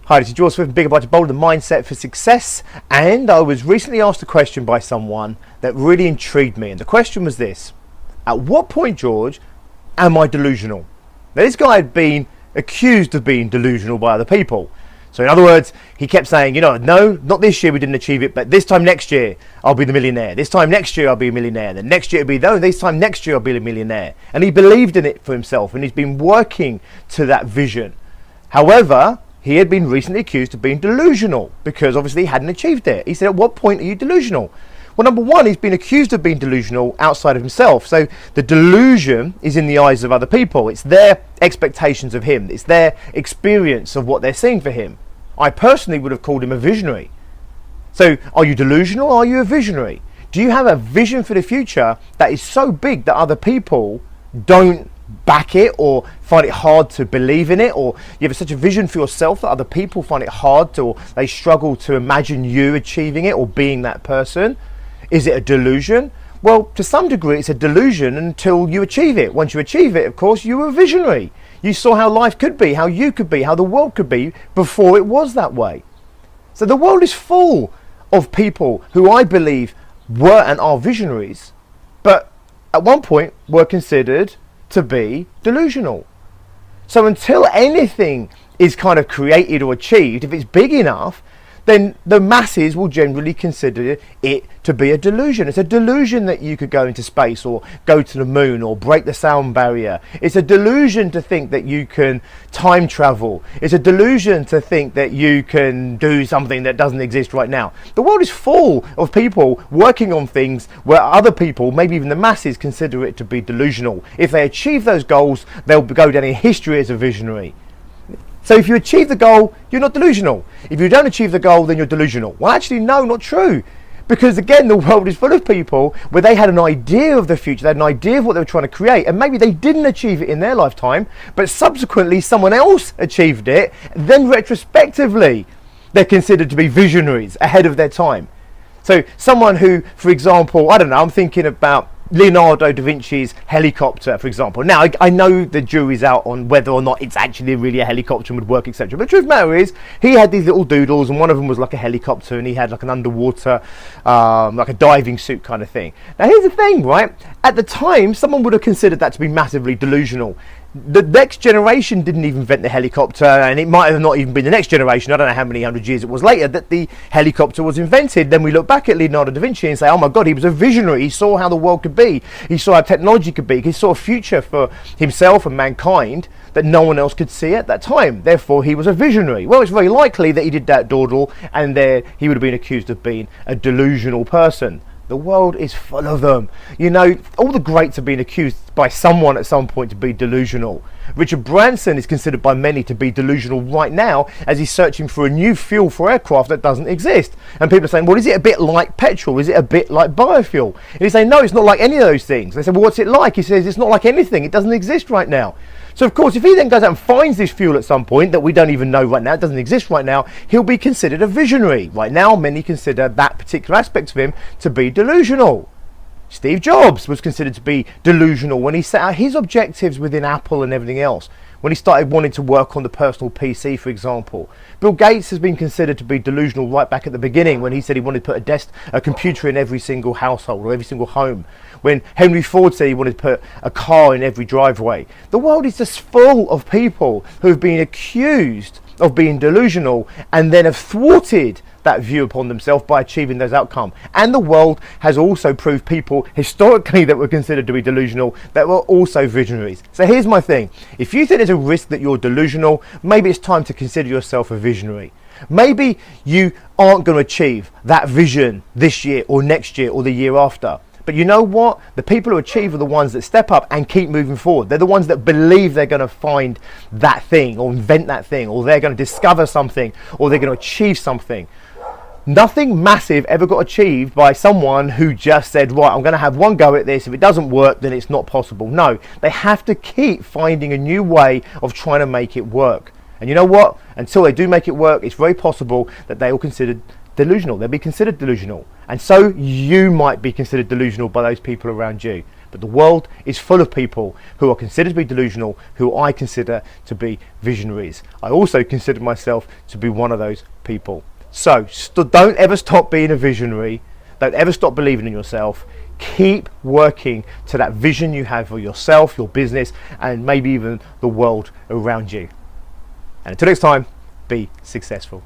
Hi, this is George Swift, Bigger, Brighter, Bolder, the Mindset for Success. And I was recently asked a question by someone that really intrigued me. And the question was this: at what point, George, am I delusional? Now, this guy had been accused of being delusional by other people. So in other words, he kept saying, no, not this year we didn't achieve it, but this time next year I'll be the millionaire. This time next year I'll be a millionaire. Then next year it'll be, no, this time next year I'll be a millionaire. And he believed in it for himself, and he's been working to that vision. However, he had been recently accused of being delusional because obviously he hadn't achieved it. He said, at what point are you delusional? Well, number one, he's been accused of being delusional outside of himself. So the delusion is in the eyes of other people. It's their expectations of him. It's their experience of what they're seeing for him. I personally would have called him a visionary. So are you delusional or are you a visionary? Do you have a vision for the future that is so big that other people don't back it or find it hard to believe in it, or you have such a vision for yourself that other people find it hard to, or they struggle to imagine you achieving it or being that person? Is it a delusion? Well, to some degree it's a delusion until you achieve it. Once you achieve it, of course, you were a visionary. You saw how life could be, how you could be, how the world could be before it was that way. So the world is full of people who I believe were and are visionaries, but at one point were considered to be delusional. So until anything is kind of created or achieved, if it's big enough, then the masses will generally consider it to be a delusion. It's a delusion that you could go into space or go to the moon or break the sound barrier. It's a delusion to think that you can time travel. It's a delusion to think that you can do something that doesn't exist right now. The world is full of people working on things where other people, maybe even the masses, consider it to be delusional. If they achieve those goals, they'll go down in history as a visionary. So if you achieve the goal, you're not delusional. If you don't achieve the goal, then you're delusional. Well, actually, no, not true. Because again, the world is full of people where they had an idea of the future, they had an idea of what they were trying to create, and maybe they didn't achieve it in their lifetime, but subsequently someone else achieved it, then retrospectively, they're considered to be visionaries ahead of their time. So someone who, for example, I don't know, I'm thinking about Leonardo da Vinci's helicopter, for example. Now, I know the jury's out on whether or not it's actually really a helicopter and would work, etc. But the truth of the matter is, he had these little doodles, and one of them was like a helicopter, and he had like an underwater, like a diving suit kind of thing. Now, here's the thing, right? At the time, someone would have considered that to be massively delusional. The next generation didn't even invent the helicopter, and it might have not even been the next generation, I don't know how many hundred years it was later, that the helicopter was invented. Then we look back at Leonardo da Vinci and say, oh my God, he was a visionary. He saw how the world could be. He saw how technology could be. He saw a future for himself and mankind that no one else could see at that time. Therefore, he was a visionary. Well, it's very likely that he did that doodle, and there he would have been accused of being a delusional person. The world is full of them. All the greats have been accused by someone at some point to be delusional. Richard Branson is considered by many to be delusional right now as he's searching for a new fuel for aircraft that doesn't exist. And people are saying, well, is it a bit like petrol? Is it a bit like biofuel? And he's saying, no, it's not like any of those things. They say, well, what's it like? He says, it's not like anything. It doesn't exist right now. So, of course, if he then goes out and finds this fuel at some point that we don't even know right now, it doesn't exist right now, he'll be considered a visionary. Right now, many consider that particular aspect of him to be delusional. Steve Jobs was considered to be delusional when he set out his objectives within Apple and everything else. When he started wanting to work on the personal PC, for example. Bill Gates has been considered to be delusional right back at the beginning when he said he wanted to put a computer in every single household or every single home. When Henry Ford said he wanted to put a car in every driveway. The world is just full of people who have been accused of being delusional and then have thwarted that view upon themselves by achieving those outcomes. And the world has also proved people historically that were considered to be delusional that were also visionaries. So here's my thing. If you think there's a risk that you're delusional, maybe it's time to consider yourself a visionary. Maybe you aren't going to achieve that vision this year or next year or the year after. But you know what? The people who achieve are the ones that step up and keep moving forward. They're the ones that believe they're going to find that thing or invent that thing, or they're going to discover something, or they're going to achieve something. Nothing massive ever got achieved by someone who just said, right, I'm going to have one go at this. If it doesn't work, then it's not possible. No, they have to keep finding a new way of trying to make it work. And you know what? Until they do make it work, it's very possible that they will consider delusional. They'll be considered delusional. And so you might be considered delusional by those people around you. But But the world is full of people who are considered to be delusional, who I consider to be visionaries. I also consider myself to be one of those people. So don't ever stop being a visionary. Don't ever stop believing in yourself. Keep working to that vision you have for yourself, your business, and maybe even the world around you. And until next time, be successful.